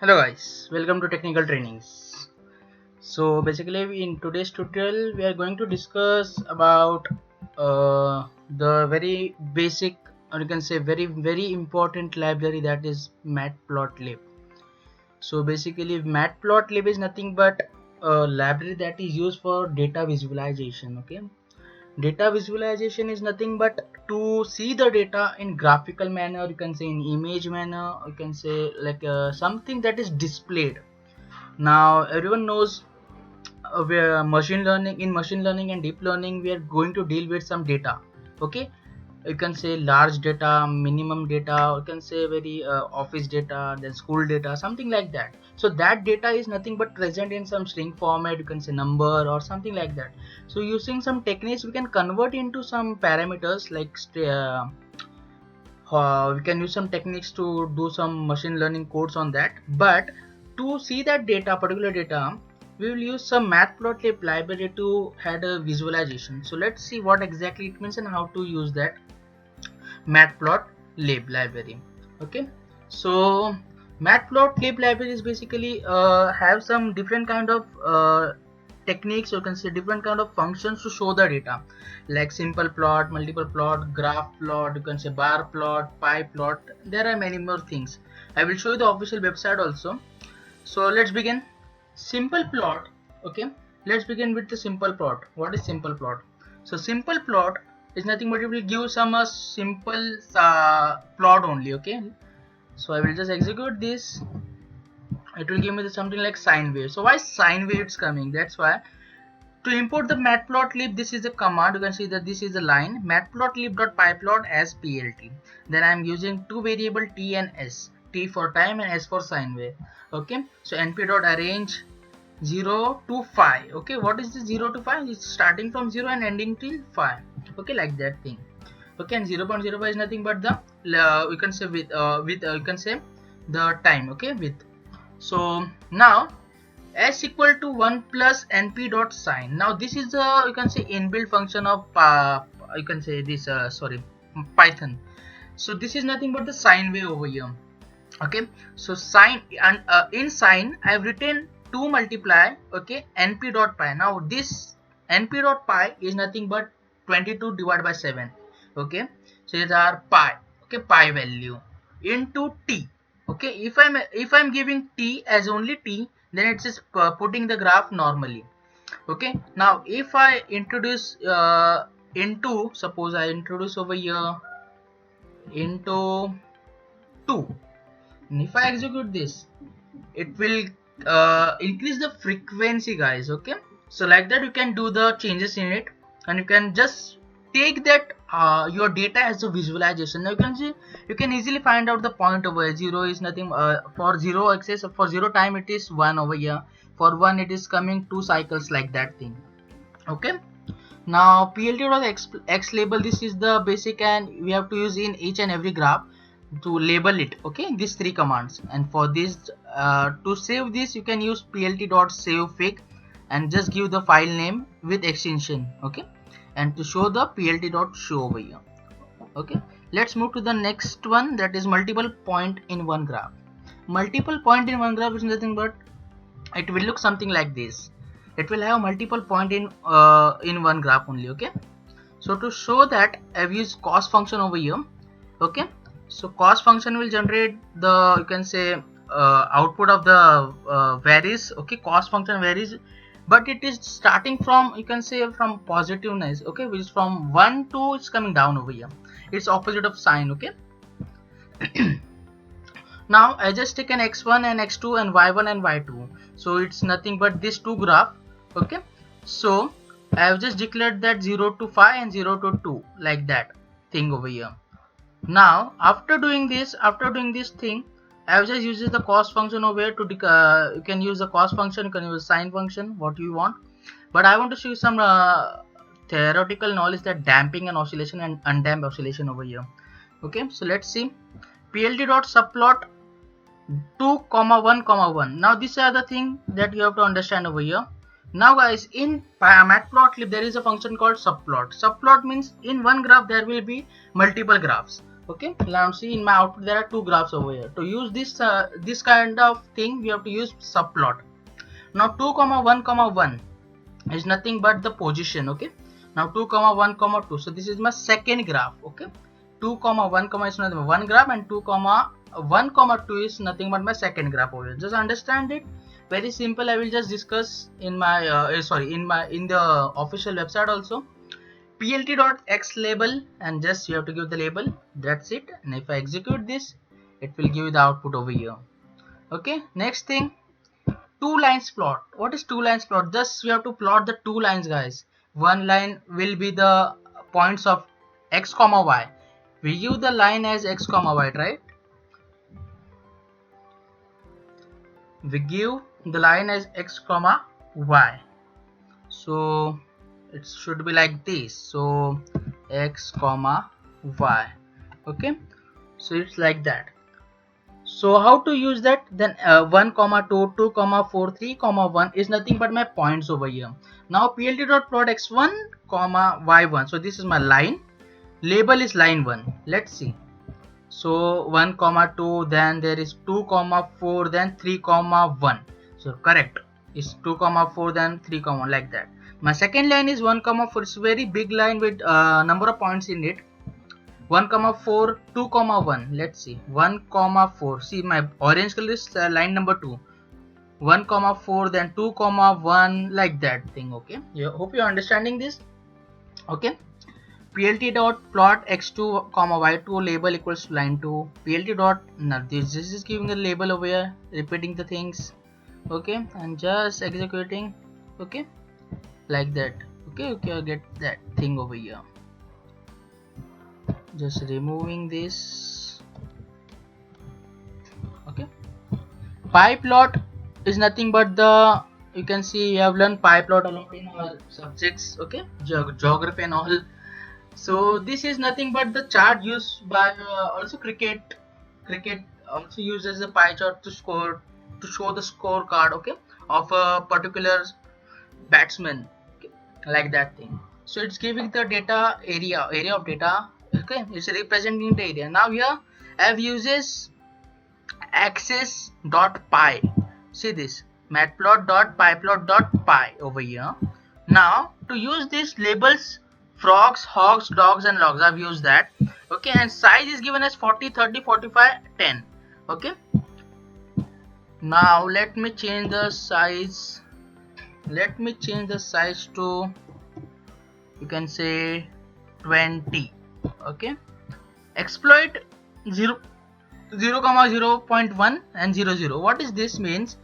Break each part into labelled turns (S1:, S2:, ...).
S1: Hello guys, welcome to Technical Trainings. So basically in today's tutorial we are going to discuss about the very basic, or you can say very important library, that is Matplotlib. So basically Matplotlib is nothing but a library that is used for data visualization. Okay, data visualization is nothing but to see the data in graphical manner, you can say in image manner, you can say like something that is displayed. Now everyone knows where machine learning and deep learning we are going to deal with some data. Okay, you can say large data, minimum data, you can say very office data, then school data, something like that. So that data is nothing but present in some string format, you can say number or something like that. So using some techniques we can convert into some parameters like we can use some techniques to do some machine learning codes on that. But to see that data, particular data, we will use some Matplotlib library to have a visualization. So let's see what exactly it means and how to use that Matplotlib library. Okay, so Matplotlib library is basically have some different kind of techniques, or you can say different kind of functions to show the data, like simple plot, multiple plot, graph plot, you can say bar plot, pie plot. There are many more things. I will show you the official website also. So let's begin. Simple plot. Okay, let's begin with the simple plot. What is simple plot? So simple plot is nothing but it will give some simple plot only. Okay, so I will just execute this. It will give me something like sine wave. So why sine waves coming? That's why to import the matplotlib, this is a command. You can see that this is a line matplotlib.pyplot as plt. Then I am using two variable t and s, t for time and s for sine wave. Okay, so np.arrange 0 to 5. Okay, what is this 0 to 5? It's starting from 0 and ending till 5. Okay, like that thing. Okay, and 0.05 is nothing but the we can say with you can say the time. Okay, with. So now s equal to 1 plus np dot sine. Now this is a, you can say, inbuilt function of you can say this sorry, Python. So this is nothing but the sine wave over here. Okay, so sine, and in sine I have written 2 multiply, okay, np dot pi. Now this np dot pi is nothing but 22 divided by 7. Okay, so these are pi, okay, pi value into t. Okay, if I'm giving t as only t, then it's just putting the graph normally. Okay, now if I introduce into, suppose I introduce over here into 2, and if I execute this, it will increase the frequency, guys. Okay, so like that you can do the changes in it, and you can just take that your data as a visualization. Now you can see, you can easily find out the point over here. 0 is nothing for 0 axis, for 0 time it is 1 over here, for 1 it is coming 2 cycles, like that thing. Okay, now plt.x label, this is the basic, and we have to use in each and every graph to label it. Okay, these 3 commands, and for this to save this you can use plt.savefig and just give the file name with extension. Okay, and to show the plt.show over here. Okay, let's move to the next one, that is multiple point in one graph. Multiple point in one graph is nothing but it will look something like this. It will have multiple point in one graph only. Okay, so to show that I've used cost function over here. Okay, so cost function will generate the, you can say, output of the varies. Okay, cost function varies, but it is starting from, you can say, from positiveness. Okay, which is from 1 to it's coming down over here. It's opposite of sine. Okay, now I just take an x1 and x2 and y1 and y2. So it's nothing but this 2 graph. Okay, so I have just declared that 0 to 5 and 0 to 2, like that thing over here. Now after doing this thing, I have just used the cost function over here to you can use the cost function, you can use sine function, what you want. But I want to show you some theoretical knowledge, that damping and oscillation and undamped oscillation over here. Okay, so let's see. plt.subplot 2, 1, 1. Now these are the thing that you have to understand over here. Now guys, in Matplotlib there is a function called subplot. Subplot means in one graph there will be multiple graphs. Okay, now see in my output there are two graphs over here. To use this kind of thing, we have to use subplot. Now 2 comma 1 comma 1 is nothing but the position. Okay, now 2 comma 1 comma 2, so this is my second graph. Okay, 2 comma 1 comma is nothing but one graph, and 2 comma 1 comma 2 is nothing but my second graph over here. Just understand it, very simple. I will just discuss in my in the official website also. plt.x label, and just you have to give the label, that's it. And if I execute this, it will give you the output over here. Okay, next thing, two lines plot. What is two lines plot? Just we have to plot the two lines, guys. One line will be the points of x comma y. We give the line as x comma y, right? We give the line as x comma y, so it should be like this. So x comma y. Okay, so it's like that. So how to use that? Then 1 comma 2, 2 comma 4, 3 comma 1 is nothing but my points over here. Now plt.plot x1 comma y1. So this is my line. Label is line 1. Let's see. So 1 comma 2, then there is 2 comma 4, then 3 comma 1. So correct. It's 2 comma 4, then 3 comma 1, like that. My second line is 1 comma 4. It's a very big line with number of points in it. 1 comma 4, 2 comma 1. Let's see. 1 comma 4. See, my orange color is line number 2. 1 comma 4, then 2 comma 1, like that thing. Okay, hope you're understanding this. Okay, plt.plot x2 comma y2 label equals to line 2. plt dot, now this is giving a label over here, repeating the things. Okay, and just executing. Okay, like that. Okay, I get that thing over here. Just removing this. Okay, pie plot is nothing but the, you can see you have learned pie plot along in our subjects. Okay, geography and all. So this is nothing but the chart used by also cricket also uses a pie chart to show the scorecard, okay, of a particular batsman, okay, like that thing. So it's giving the data area of data. Okay, it's representing the area. Now here I have uses axis.py. See this, matplot.pyplot.py over here. Now to use these labels, frogs, hogs, dogs and logs, I've used that. Okay, and size is given as 40, 30, 45, 10. Okay, now let me change the size. Let me change the size to, you can say, 20. Okay, exploit 0 comma 0.1 and 0. What is this means?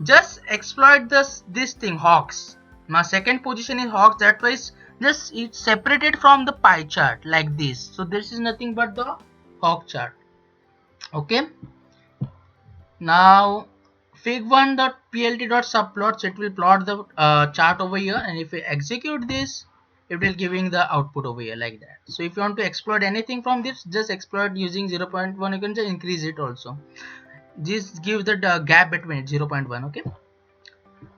S1: Just exploit this thing, hogs. My second position is hogs, that was just it's separated from the pie chart like this. So this is nothing but the hog chart. Okay, now fig1.plt.subplots, it will plot the chart over here, and if we execute this, it will giving the output over here like that. So if you want to exploit anything from this, just exploit using 0.1. You can just increase it also. This gives the gap between it, 0.1. Okay,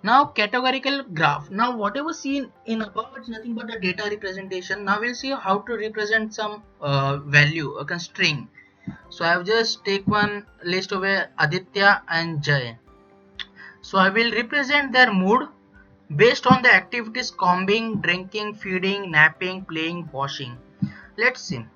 S1: now categorical graph. Now whatever seen in above, it's nothing but a data representation. Now we'll see how to represent some value, a string. So I have just take one list over Aditya and Jay. So I will represent their mood based on the activities: combing, drinking, feeding, napping, playing, washing. Let's see.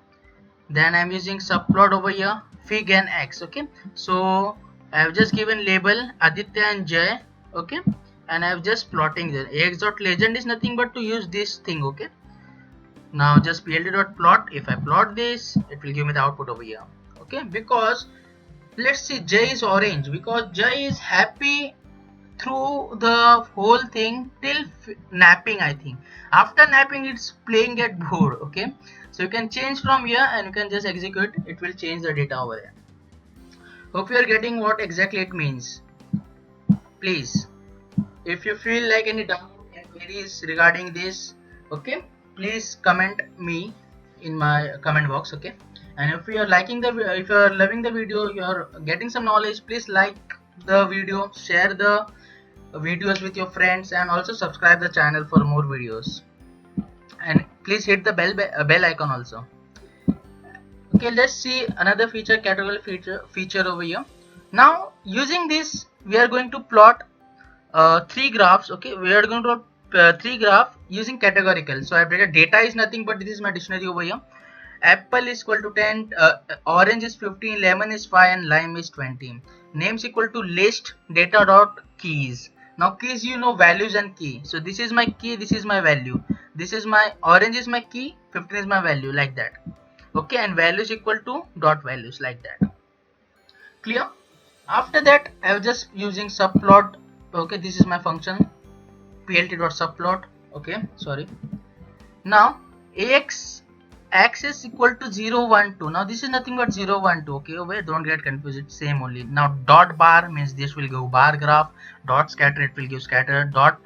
S1: Then I'm using subplot over here, fig and x. Okay, so I have just given label Aditya and Jay. Okay, and I have just plotting the x.legend is nothing but to use this thing. Okay, now just plt.plot. If I plot this, it will give me the output over here. Okay, because let's see, Jay is orange because Jay is happy through the whole thing till napping. I think after napping it's playing at board. Okay, so you can change from here and you can just execute, it will change the data over there. Hope you are getting what exactly it means. Please, if you feel like any doubt and queries regarding this, okay, please comment me in my comment box. Okay, and if you are liking the, if you are loving the video, you are getting some knowledge, please like the video, share the videos with your friends, and also subscribe the channel for more videos, and please hit the bell icon also. Okay, let's see another feature, categorical feature over here. Now using this we are going to plot three graphs. Okay, we are going to three graph using categorical. So I've written data is nothing but this is my dictionary over here. Apple is equal to 10, orange is 15, lemon is 5 and lime is 20. Names equal to list data dot keys. Now keys, you know, values and key. So this is my key, this is my value. This is my orange is my key, 15 is my value, like that. Okay, and values equal to dot values, like that. Clear? After that I was just using subplot. Okay, this is my function plt dot subplot. Okay, sorry. Now axis equal to 0 1 2. Now this is nothing but 0 1 2. Okay, over, don't get confused, it's same only. Now dot bar means this will give bar graph, dot scatter it will give scatter, dot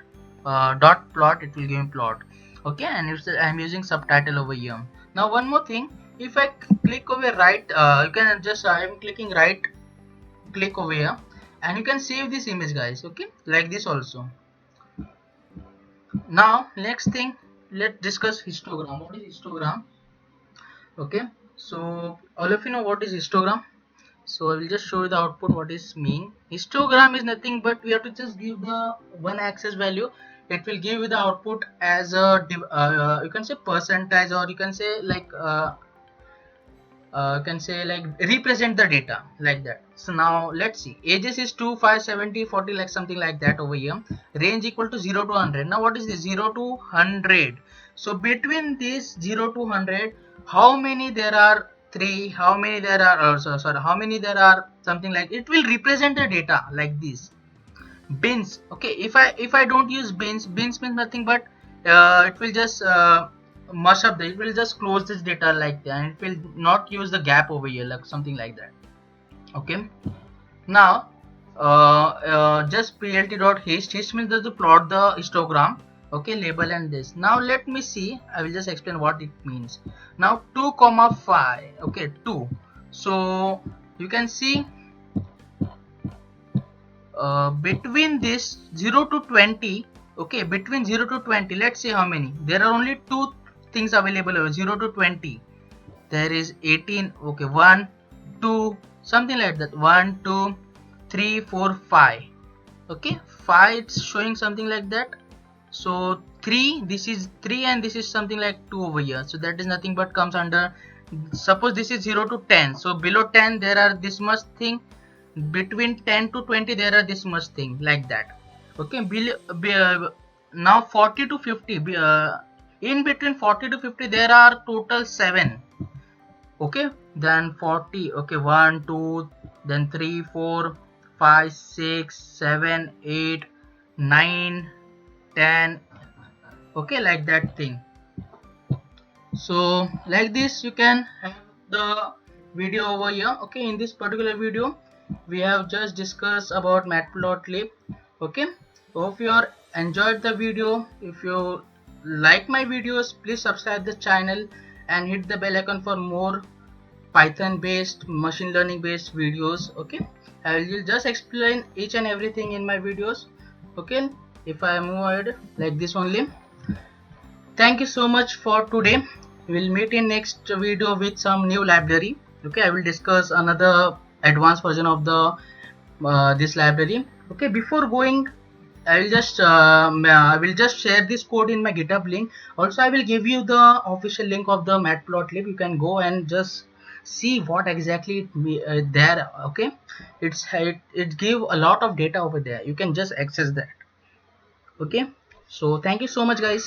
S1: plot it will give plot. Okay, and if I'm using subtitle over here. Now one more thing, if I click over right, you can just I'm clicking right click over here and you can save this image, guys. Okay, like this also. Now next thing, let's discuss histogram. What is histogram? Okay, so all of you know what is histogram. So I will just show you the output what is mean. Histogram is nothing but we have to just give the one axis value. It will give you the output as a you can say percentage, or you can say like represent the data, like that. So now let's see, ages is 2 5 70 40, like something like that over here. Range equal to 0 to 100. Now what is this? 0 to 100. So between this 0 to 100, how many there are? 3. How many there are? Sorry, how many there are? Something like, it will represent the data like this. Bins. Okay, if I don't use bins means nothing but it will just mush up it will just close this data like that, and it will not use the gap over here, like something like that. Okay, now just plt dot hist means that to plot the histogram. Okay, label and this. Now let me see, I will just explain what it means. Now 2 comma 5. Okay, 2. So you can see between this 0 to 20. Okay, between 0 to 20, let's see how many there are. Only two things available over 0 to 20. There is 18. Okay, 1 2 something like that, 1 2 3 4 5. Okay, 5 it's showing something like that. So 3, this is 3 and this is something like 2 over here. So that is nothing but comes under, suppose this is 0 to 10. So below 10 there are this much thing, between 10 to 20 there are this much thing, like that. Okay, now 40 to 50, in between 40 to 50 there are total 7. Okay, then 40. Okay, 1 2 then 3 4 5 6 7 8 9 10. Okay, like that thing. So like this you can have the video over here. Okay, in this particular video we have just discussed about matplotlib. Okay, hope you are enjoyed the video. If you like my videos, please subscribe the channel and hit the bell icon for more Python based, machine learning based videos. Okay, I will just explain each and everything in my videos. Okay, if I move ahead like this only. Thank you so much for today. We'll meet in next video with some new library. Okay, I will discuss another advanced version of the this library. Okay, before going, I will just share this code in my GitHub link. Also, I will give you the official link of the matplotlib. You can go and just see what exactly there. Okay, it give a lot of data over there. You can just access that. Okay, so thank you so much, guys.